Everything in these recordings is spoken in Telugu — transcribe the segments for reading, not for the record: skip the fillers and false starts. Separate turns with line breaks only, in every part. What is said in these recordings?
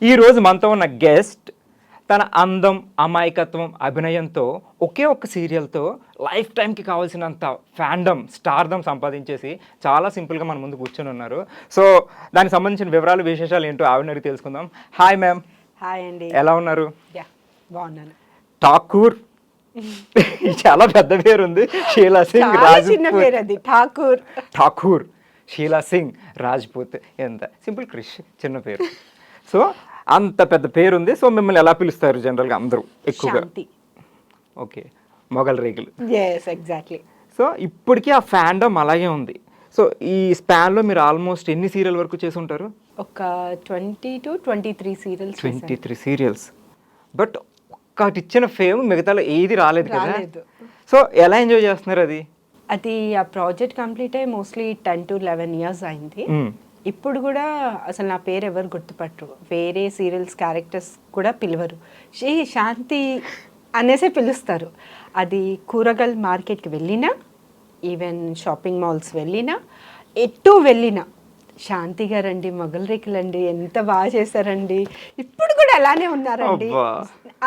ఈరోజు మనతో ఉన్న గెస్ట్ తన అందం, అమాయకత్వం, అభినయంతో ఒకే ఒక్క సీరియల్తో లైఫ్ టైంకి కావాల్సినంత ఫ్యాండమ్, స్టార్డమ్ సంపాదించేసి చాలా సింపుల్గా మన ముందు కూర్చొని ఉన్నారు. సో దానికి సంబంధించిన వివరాలు, విశేషాలు ఏంటో ఆవిడ తెలుసుకుందాం. Hi ma'am.
హాయ్ అండి.
ఎలా ఉన్నారు?
బాగున్నాను.
ఠాకూర్ చాలా పెద్ద పేరు ఉంది. షీలా సింగ్
రాజ్పూత్.
ఠాకూర్ షీలా సింగ్ రాజ్పూత్. ఎంత సింపుల్ క్రిష్, చిన్న పేరు. సో అంత పెద్ద పేరు ఉంది. సో మిమ్మల్ని ఎలా పిలుస్తారు జనరల్గా అందరూ ఎక్కువగా? ఓకే, మొగల్ రేకులు.
ఎగ్జాక్ట్లీ.
సో ఇప్పటికీ ఆ ఫ్యాండమ్ అలాగే ఉంది. సో ఈ స్పాన్లో మీరు ఆల్మోస్ట్ ఎన్ని సీరియల్ వరకు చేసి ఉంటారు?
ఒక 20 to 23 సీరియల్స్.
23 సీరియల్స్. బట్ ఒక్కటి ఇచ్చిన ఫేమ్ మిగతాలో ఏది రాలేదు కదా. సో ఎలా ఎంజాయ్ చేస్తున్నారు అది?
అది ఆ ప్రాజెక్ట్ కంప్లీట్ అయ్యి మోస్ట్లీ 10 to 11 years అయింది. ఇప్పుడు కూడా అసలు నా పేరు ఎవరు గుర్తుపట్టరు. వేరే సీరియల్స్ క్యారెక్టర్స్ కూడా పిలవరు. శాంతి అనేసే పిలుస్తారు. అది కూరగాయల మార్కెట్కి వెళ్ళినా, ఈవెన్ షాపింగ్ మాల్స్ వెళ్ళినా, ఎటు వెళ్ళినా శాంతి గారండి, మొగల్ రేకులండి, ఎంత బాగా చేశారండి. ఇప్పుడు కూడా అలానే ఉన్నారండి.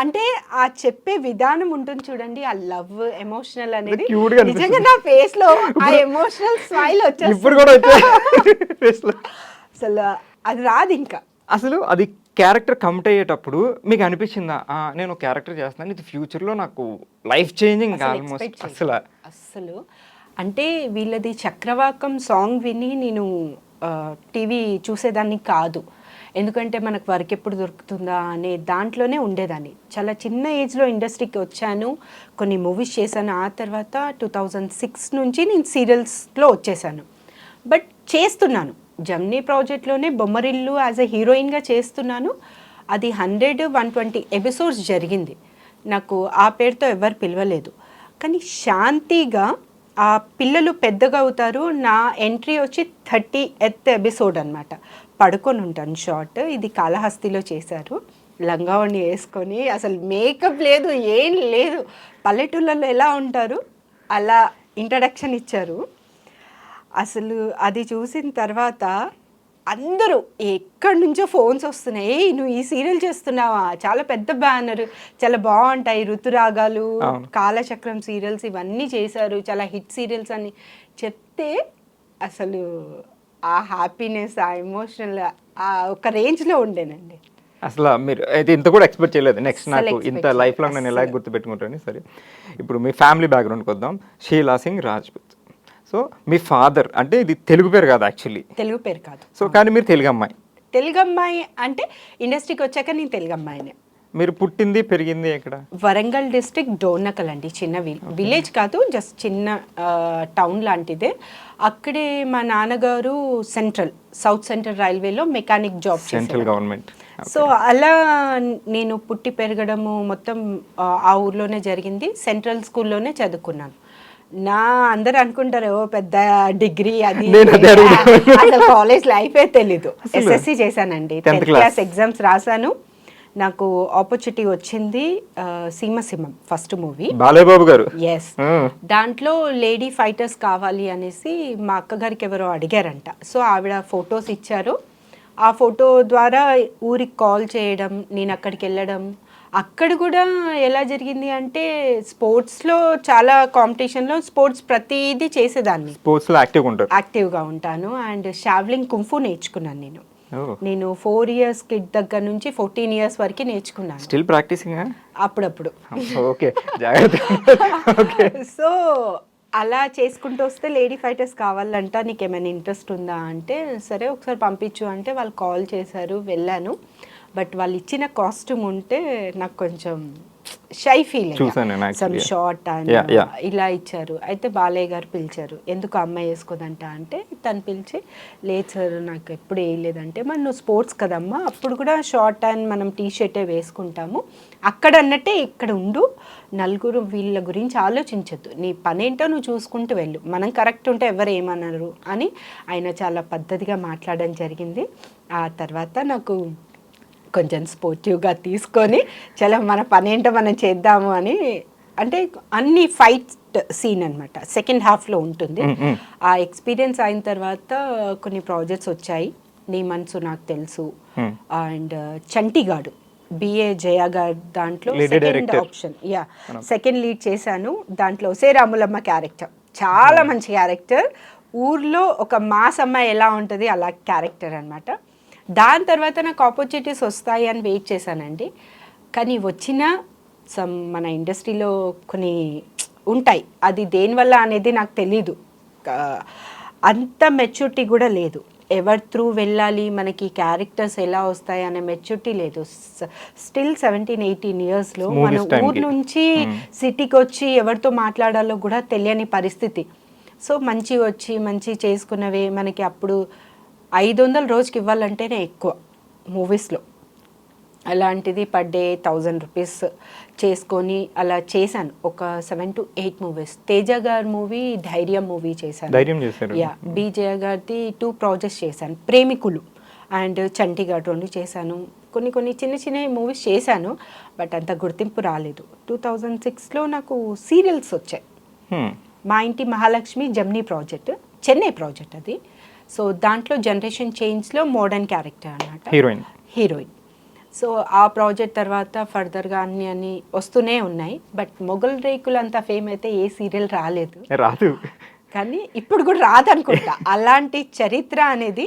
అంటే ఆ చెప్పే విధానం ఉంటుంది చూడండి, ఆ లవ్, ఎమోషనల్ అనేది నిజంగా నా ఫేస్ లో ఆ ఎమోషనల్ స్మైల్ వచ్చేస్తుంది. అసలు అది రాదు ఇంకా.
అసలు అది క్యారెక్టర్ కమిట్ అయ్యేటప్పుడు మీకు అనిపించిందా, నేను క్యారెక్టర్ చేస్తున్నాను, ఇది ఫ్యూచర్లో నాకు లైఫ్ చేంజింగ్ ఆల్మోస్ట్?
అసలు అంటే వీళ్ళది చక్రవాకం సాంగ్ విని నేను టీవీ చూసేదాన్ని కాదు. ఎందుకంటే మనకు వర్క్ ఎప్పుడు దొరుకుతుందా అనే దాంట్లోనే ఉండేదాన్ని. చాలా చిన్న ఏజ్లో ఇండస్ట్రీకి వచ్చాను, కొన్ని మూవీస్ చేశాను. ఆ తర్వాత 2006 నుంచి నేను సీరియల్స్లో వచ్చేసాను. బట్ చేస్తున్నాను, జమ్నీ ప్రాజెక్ట్లోనే బొమ్మరిల్లు యాజ్ ఎ హీరోయిన్గా చేస్తున్నాను. అది 100-120 ఎపిసోడ్స్ జరిగింది. నాకు ఆ పేరుతో ఎవరు పిలవలేదు. కానీ శాంతిగా ఆ పిల్లలు పెద్దగా అవుతారు. నా ఎంట్రీ వచ్చి 30th ఎపిసోడ్ అనమాట. పడుకొని ఉంటాను షార్ట్. ఇది కాళహస్తిలో చేశారు. లంగావణి వేసుకొని, అసలు మేకప్ లేదు, ఏం లేదు. పల్లెటూళ్ళలో ఎలా ఉంటారు అలా ఇంట్రడక్షన్ ఇచ్చారు. అసలు అది చూసిన తర్వాత అందరూ ఎక్కడి నుంచో ఫోన్స్ వస్తున్నాయి, నువ్వు ఈ సీరియల్ చేస్తున్నావా, చాలా పెద్ద బ్యానర్, చాలా బాగుంటాయి, ఋతురాగాలు, కాలచక్రం సీరియల్స్ ఇవన్నీ చేశారు, చాలా హిట్ సీరియల్స్ అని చెప్తే అసలు ఆ హ్యాపీనెస్, ఆ ఎమోషనల్ ఆ ఒక రేంజ్లో ఉండేనండి.
అసలు మీరు అయితే ఇంత కూడా ఎక్స్పెక్ట్ చేయలేదు, నెక్స్ట్ నాకు ఇంత లైఫ్ లాంగ్ నేను ఎలా గుర్తుపెట్టుకుంటాను. సరే, ఇప్పుడు మీ ఫ్యామిలీ బ్యాక్గ్రౌండ్కి వద్దాం. షీలా సింగ్ రాజ్పూత్. సో మీ ఫాదర్ అంటే ఇది తెలుగు పేరు కాదు, యాక్చువల్లీ
తెలుగు పేరు కాదు.
సో కానీ మీరు తెలుగు అమ్మాయి.
తెలుగు అమ్మాయి అంటే ఇండస్ట్రీకి వచ్చాక నేను తెలుగు అమ్మాయినే.
మీరు పుట్టింది పెరిగింది ఎక్కడ?
వరంగల్ డిస్ట్రిక్ట్ డోర్నకల్ అండి. చిన్న విలేజ్ కాదు, జస్ట్ చిన్న టౌన్ లాంటిదే. అక్కడే మా నాన్నగారు సౌత్ సెంట్రల్ రైల్వేలో mechanic job,
central government.
So అలా నేను పుట్టి పెరగడము మొత్తం ఆ ఊర్లోనే జరిగింది. సెంట్రల్ స్కూల్లోనే చదువుకున్నాను. అందరు అనుకుంటారు పెద్ద డిగ్రీ, అది అసలు కాలేజ్ లైఫే తెలీదు. ఎస్ఎస్సి చేశానండి, 10th క్లాస్ ఎగ్జామ్స్ రాశాను. నాకు ఆపర్చునిటీ వచ్చింది సీమసింహం ఫస్ట్ మూవీ,
బాలయ్యబాబు గారు.
ఎస్, దాంట్లో లేడీ ఫైటర్స్ కావాలి అనేసి మా అక్కగారికి ఎవరో అడిగారంట. సో ఆవిడ ఫొటోస్ ఇచ్చారు. ఆ ఫోటో ద్వారా ఊరికి కాల్ చేయడం, నేను అక్కడికి వెళ్ళడం. అక్కడ కూడా ఎలా జరిగింది అంటే స్పోర్ట్స్లో చాలా కాంపిటీషన్లో స్పోర్ట్స్ ప్రతిదీ చేసేదాన్ని,
స్పోర్ట్స్లో
యాక్టివ్గా ఉంటాను. అండ్ షావ్లింగ్ కుంఫు నేర్చుకున్నాను నేను 4 years కిడ్ దగ్గర నుంచి 14 years వరకు నేర్చుకున్నాను.
స్టిల్ ప్రాక్టీసింగ్
అప్పుడప్పుడు.
ఓకే.
సో అలా చేసుకుంటూ వస్తే లేడీ ఫైటర్స్ కావాలంట, నీకు ఏమైనా ఇంట్రెస్ట్ ఉందా అంటే సరే ఒకసారి పంపించు అంటే వాళ్ళు కాల్ చేశారు, వెళ్ళాను. బట్ వాళ్ళు ఇచ్చిన కాస్ట్యూమ్ ఉంటే నాకు కొంచెం shy feeling, some short and ఇలా ఇచ్చారు. అయితే బాలయ్య గారు పిలిచారు, ఎందుకు అమ్మాయి వేసుకోదంట అంటే తను పిలిచి, లేదు సార్ నాకు ఎప్పుడు వేయలేదంటే, మరి నువ్వు స్పోర్ట్స్ కదమ్మా, అప్పుడు కూడా షార్ట్ అండ్ మనం టీషర్టే వేసుకుంటాము, అక్కడ అన్నట్టే ఇక్కడ ఉండు, నలుగురు వీళ్ళ గురించి ఆలోచించద్దు, నీ పనేంటో నువ్వు చూసుకుంటూ వెళ్ళు, మనం కరెక్ట్ ఉంటే ఎవరు ఏమన్నారు అని ఆయన చాలా పద్ధతిగా మాట్లాడడం జరిగింది. ఆ తర్వాత నాకు కొంచెం స్పోర్టివ్గా తీసుకొని చాలా మన పని ఏంటో మనం చేద్దాము అని, అంటే అన్ని ఫైట్ సీన్ అనమాట సెకండ్ హాఫ్లో ఉంటుంది. ఆ ఎక్స్పీరియన్స్ అయిన తర్వాత కొన్ని ప్రాజెక్ట్స్ వచ్చాయి. నీ మనసు నాకు తెలుసు అండ్ చంటిగాడు బిఏ జయ గారు దాంట్లో సెకండ్ ఆప్షన్ సెకండ్ లీడ్ చేశాను. దాంట్లో రాములమ్మ క్యారెక్టర్ చాలా మంచి క్యారెక్టర్. ఊర్లో ఒక మాస్ అమ్మాయి ఎలా ఉంటుంది అలా క్యారెక్టర్ అనమాట. దాని తర్వాత నాకు ఆపర్చునిటీస్ వస్తాయి అని వెయిట్ చేశానండి. కానీ వచ్చిన మన ఇండస్ట్రీలో కొన్ని ఉంటాయి, అది దేనివల్ల అనేది నాకు తెలీదు. అంత మెచ్యూరిటీ కూడా లేదు. ఎవరి త్రూ వెళ్ళాలి, మనకి క్యారెక్టర్స్ ఎలా వస్తాయి అనే మెచ్యూరిటీ లేదు. స్టిల్ 17-18 ఇయర్స్లో మన ఊరు నుంచి సిటీకి వచ్చి ఎవరితో మాట్లాడాలో కూడా తెలియని పరిస్థితి. సో మంచి వచ్చి మంచి చేసుకున్నవే మనకి అప్పుడు 500 రోజుకి ఇవ్వాలంటేనే ఎక్కువ మూవీస్లో. అలాంటిది పర్ డే 1000 రూపీస్ చేసుకొని అలా చేశాను. ఒక 7 to 8 మూవీస్. తేజ గారి మూవీ ధైర్యం మూవీ చేశాను. బీజయ గారిది 2 ప్రాజెక్ట్స్ చేశాను. ప్రేమికులు అండ్ చంటిగాడు 2 చేశాను. కొన్ని చిన్న చిన్న మూవీస్ చేశాను, బట్ అంత గుర్తింపు రాలేదు. 2006లో నాకు సీరియల్స్ వచ్చాయి. మా ఇంటి Mahalakshmi Gemini project, Chennai project అది. సో దాంట్లో జనరేషన్ చేంజ్లో మోడర్న్ క్యారెక్టర్ అన్నమాట, హీరోయిన్. సో ఆ ప్రాజెక్ట్ తర్వాత ఫర్దర్గా అన్ని వస్తూనే ఉన్నాయి. బట్ మొగల్ రేకులు అంత ఫేమ్ అయితే ఏ సీరియల్ రాదు, కానీ ఇప్పుడు కూడా రాదనుకుంటా. అలాంటి చరిత్ర అనేది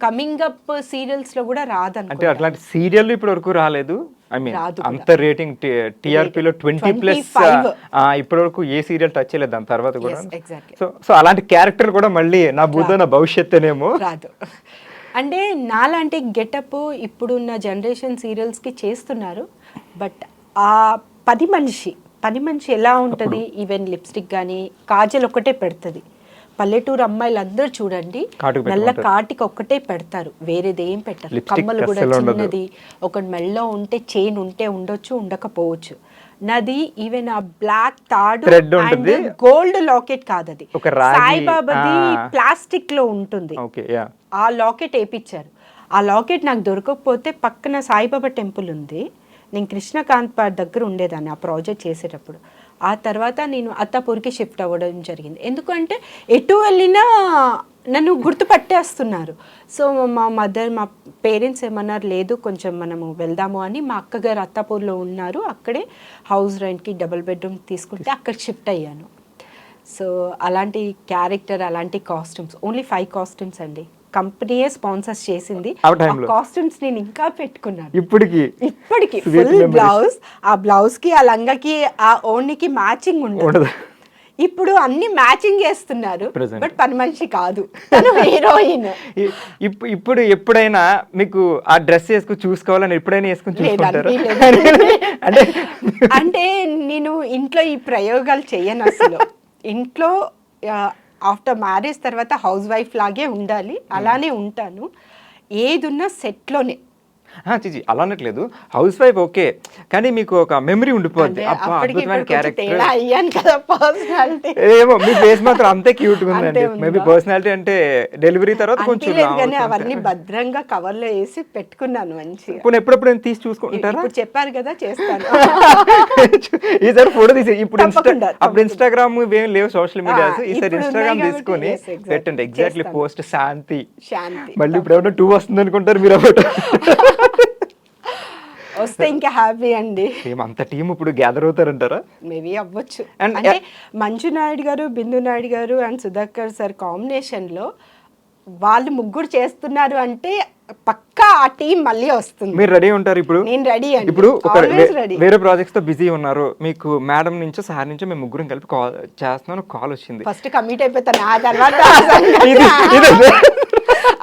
కమింగ్ అప్ సీరియల్స్ లో కూడా రాదనుకుంటా. అంటే
అట్లాంటి సీరియల్ ఇప్పటి వరకు రాలేదు. ఐ మీన్ అంత రేటింగ్ టీఆర్పీలో 20+ ఇప్పటి వరకు ఏ సీరియల్ టచ్ చేయలేదు దాని తర్వాత కూడా. సో అలాంటి క్యారెక్టర్ కూడా మళ్ళీ నా బుద్ధ నా భవిష్యత్తేనేమో
రాదు. అంటే నాలాంటి గెటప్ ఇప్పుడున్న జనరేషన్ సీరియల్స్కి చేస్తున్నారు, బట్ ఆ పని మనిషి ఎలా ఉంటుంది, ఈవెన్ లిప్స్టిక్ కానీ కాజల్ ఒకటే పెడుతుంది. పల్లెటూరు అమ్మాయిలు అందరూ చూడండి, నల్ల కాటికి ఒక్కటే పెడతారు, వేరేది ఏం పెట్టరు. కమ్మలు కూడా చిన్నది, ఒక మెళ్ళో ఉంటే చైన్ ఉంటే ఉండొచ్చు, ఉండకపోవచ్చు. నాది ఈవెన్ ఆ బ్లాక్ తాడు అండ్ గోల్డ్ లాకెట్ కాదు, అది సాయిబాబాది ప్లాస్టిక్ లో ఉంటుంది. ఆ లాకెట్ వేయించారు. ఆ లాకెట్ నాకు దొరకకపోతే పక్కన సాయిబాబా టెంపుల్ ఉంది, నేను కృష్ణకాంత్ పార్క్ దగ్గర ఉండేదాన్ని ఆ ప్రాజెక్ట్ చేసేటప్పుడు. ఆ తర్వాత నేను అత్తాపూర్కి షిఫ్ట్ అవ్వడం జరిగింది. ఎందుకంటే ఎటు వెళ్ళినా నన్ను గుర్తుపట్టేస్తున్నారు. సో మా పేరెంట్స్ ఏమన్నారు, లేదు కొంచెం మనము వెళ్దాము అని. మా అక్కగారు అత్తాపూర్లో ఉన్నారు, అక్కడే హౌస్ రెంట్కి డబుల్ బెడ్రూమ్ తీసుకుంటే అక్కడ షిఫ్ట్ అయ్యాను. సో అలాంటి క్యారెక్టర్, అలాంటి కాస్ట్యూమ్స్, ఓన్లీ 5 కాస్ట్యూమ్స్ అండి. కంపెనీయే స్పాన్సర్స్ చేసింది. కాస్ట్యూమ్స్ నేను ఇంకా పెట్టుకున్నాను ఇప్పటికి ఫుల్ బ్లౌజ్, ఆ బ్లౌజ్ కి ఆ లంగాకి ఆ ఓణికి మ్యాచింగ్ ఉండదు. ఇప్పుడు అన్ని మ్యాచింగ్ చేస్తున్నారు, బట్ పని మనిషి కాదు, తను హీరోయిన్.
ఇప్పుడు ఎప్పుడైనా మీకు ఆ డ్రెస్ వేసుకుని చూసుకోవాలని ఎప్పుడైనా వేసుకుని
అంటే నేను ఇంట్లో ఈ ప్రయోగాలు చెయ్యను అసలు. ఇంట్లో ఆఫ్టర్ మ్యారేజ్ తర్వాత హౌస్ వైఫ్ లాగే ఉండాలి, అలానే ఉంటాను. ఏదున్నా సెట్లోనే.
అలా అనట్లేదు, హౌస్ వైఫ్ ఓకే, కానీ మీకు ఒక మెమరీ ఉండిపోద్ది. ఏమో మీ ఫేస్ మాత్రం అంతే క్యూట్ గా ఉందండి. మేబీ పర్సనాలిటీ అంటే డెలివరీ తర్వాత కొంచెం
అవన్నీ భద్రంగా కవర్ లో వేసి పెట్టుకున్నాను మంచిగా.
ఇప్పుడు ఎప్పుడప్పుడు తీసి చూసుకుంటారా?
చెప్పారు కదా, చేస్తాను.
ఈసారి ఫోటో తీసి, ఇప్పుడు అప్పుడు ఇన్స్టాగ్రామ్ ఏం లేవు సోషల్ మీడియాస్, ఈసారి ఇన్స్టాగ్రామ్ తీసుకొని పెట్టండి. ఎగ్జాక్ట్లీ పోస్ట్ శాంతి. మళ్ళీ ఇప్పుడు ఏమన్నా 2 వస్తుంది అనుకుంటారు మీరు.
వస్తే ఇంకా హ్యాపీ అండి.
అంత టీం ఇప్పుడు గ్యాదర్ అవుతారంటారా?
మేబీ అవ్వచ్చు. అంటే మంజు నాయుడు గారు, బిందు నాయుడు గారు అండ్ సుధాకర్ సార్ కాంబినేషన్ లో వాళ్ళు ముగ్గురు చేస్తున్నారు అంటే పక్కా ఆ టీం మళ్ళీ వస్తుంది.
మీరు రెడీ ఉంటారు ఇప్పుడు?
నేను రెడీ అండి.
ఇప్పుడు వేరే ప్రాజెక్ట్స్ తో బిజీ ఉన్నారు, మీకు మేడం నుంచో సార్ నుంచో మేము ముగ్గురం కలిపి కాల్ చేస్తున్నాను, కాల్ వచ్చింది.
ఫస్ట్ కమిట్ అయిపోతాను,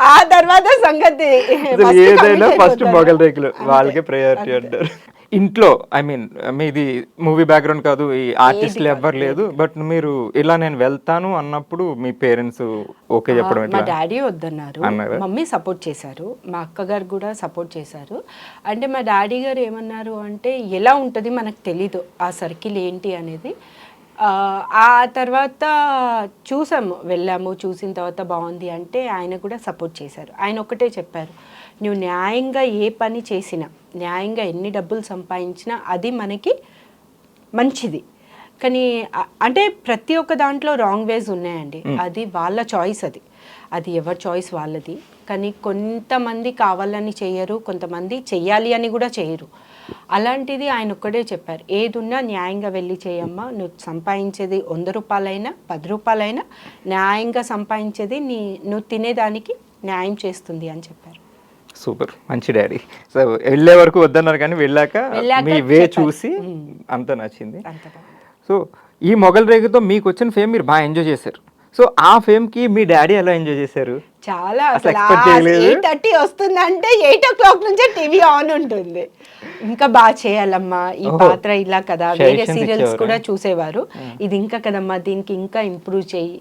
ఆ తర్వాత సంగతి
ఏదైనా ఫస్ట్ మొగల్ రేకులు వాళ్ళకే ప్రయారిటీ అంటారు. ఇంట్లో ఐ మీన్ మీది మూవీ బ్యాక్గ్రౌండ్ కాదు, ఈ ఆర్టిస్టులు ఎవ్వరు లేదు, బట్ మీరు ఇలా నేను వెళ్తాను అన్నప్పుడు మీ పేరెంట్స్ ఓకే చెప్పడం?
మా డాడీ వద్దన్నారు, మమ్మీ సపోర్ట్ చేశారు, మా అక్కగారు కూడా సపోర్ట్ చేశారు. అంటే మా డాడీ గారు ఏమన్నారు అంటే, ఎలా ఉంటుంది మనకు తెలీదు ఆ సర్కిల్ ఏంటి అనేది. ఆ తర్వాత వెళ్ళాము, చూసిన తర్వాత బాగుంది అంటే ఆయన కూడా సపోర్ట్ చేశారు. ఆయన ఒకటే చెప్పారు, నువ్వు న్యాయంగా ఏ పని చేసినా, న్యాయంగా ఎన్ని డబ్బులు సంపాదించినా అది మనకి మంచిది. కానీ అంటే ప్రతి ఒక్క దాంట్లో రాంగ్ వేస్ ఉన్నాయండి, అది వాళ్ళ చాయిస్, అది ఎవరి చాయిస్ వాళ్ళది. కానీ కొంతమంది కావాలని చేయరు, కొంతమంది చెయ్యాలి అని కూడా చేయరు. అలాంటిది ఆయన ఒక్కడే చెప్పారు, ఏదున్నా న్యాయంగా వెళ్ళి చేయమ్మా, నువ్వు సంపాదించేది 100 రూపాయలైనా 10 రూపాయలైనా న్యాయంగా సంపాదించేది నువ్వు తినేదానికి న్యాయం చేస్తుంది అని చెప్పారు.
సూపర్, మంచి డాడీ. సో వెళ్ళే వరకు వద్దన్నారు కానీ వెళ్ళాక మీ వే చూసి అంత నచ్చింది.
అంత బాగుంది.
సో ఈ మొగల్ రేగుతో మీకు వచ్చిన ఫేమ్ మీరు బాగా ఎంజాయ్ చేశారు. సో ఆ ఫేమ్కి మీ డాడీ ఎలా ఎంజాయ్ చేశారు?
చాలా
అసలు expect చేయలేదు.
8:30 వస్తుందంటే 8 నుంచే టీవీ ఆన్ ఉంటుంది. ఇంకా బాగా చేయాలమ్మా, ఈ
ఓహో.
పాత్ర ఇలా కదా, వేరే
Suggestions
సీరియల్స్
ఇచ్చేవారా?
కూడా చూసేవారు, ఇది ఇంకా కదమ్మా, దీనికి ఇంకా ఇంప్రూవ్ చెయ్యి,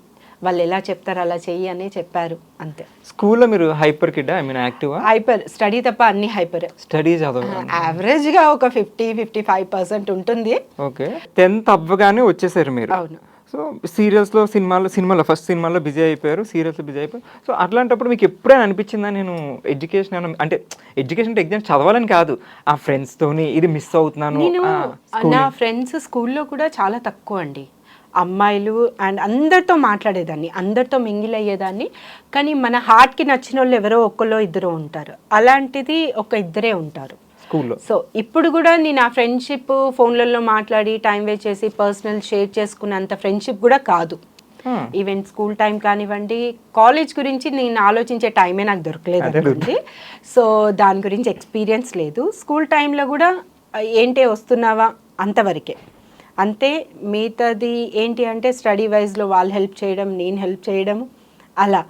వాళ్ళు ఎలా చెప్తారు అలా చెయ్యి అని చెప్పారు. అంతే.
స్కూల్లో మీరు hyper kid, I mean Activa?
Hyper, study తప్ప అన్ని హైపర్.
స్టడీ చదవ
యావరేజ్ గా ఒక 50-55% ఉంటుంది.
ఓకే. 10th అవ్వగానే వచ్చేసారు మీరు.
అవును.
సో సీరియల్స్లో సినిమాలో ఫస్ట్ సినిమాలో బిజీ అయిపోయారు, సీరియల్స్లో బిజీ అయిపోయారు. సో అట్లాంటప్పుడు మీకు ఎప్పుడైనా అనిపించిందా నేను ఎడ్యుకేషన్ అంటే ఎగ్జామ్స్ చదవాలని కాదు, ఆ ఫ్రెండ్స్తోని ఇది మిస్ అవుతున్నాను?
నేను నా ఫ్రెండ్స్ స్కూల్లో కూడా చాలా తక్కువ అండి, అమ్మాయిలు అండ్ అందరితో మాట్లాడేదాన్ని, అందరితో మింగిల్ అయ్యేదాన్ని. కానీ మన హార్ట్కి నచ్చిన వాళ్ళు ఎవరో ఒక్కలో ఇద్దరు ఉంటారు, అలాంటిది ఒక ఇద్దరే ఉంటారు
స్కూల్లో.
సో ఇప్పుడు కూడా నేను ఆ ఫ్రెండ్షిప్ ఫోన్లలో మాట్లాడి టైం వేస్ట్ చేసి పర్సనల్ షేర్ చేసుకున్నంత ఫ్రెండ్షిప్ కూడా కాదు. ఈవెన్ స్కూల్ టైం కానివ్వండి, కాలేజ్ గురించి నేను ఆలోచించే టైమే నాకు దొరకలేదు అనుకోండి. సో దాని గురించి ఎక్స్పీరియన్స్ లేదు. స్కూల్ టైంలో కూడా ఏంటి వస్తున్నావా అంతవరకే, అంతే. మిగతాది ఏంటి అంటే స్టడీ వైజ్లో వాళ్ళు హెల్ప్ చేయడం, నేను హెల్ప్ చేయడం, అలా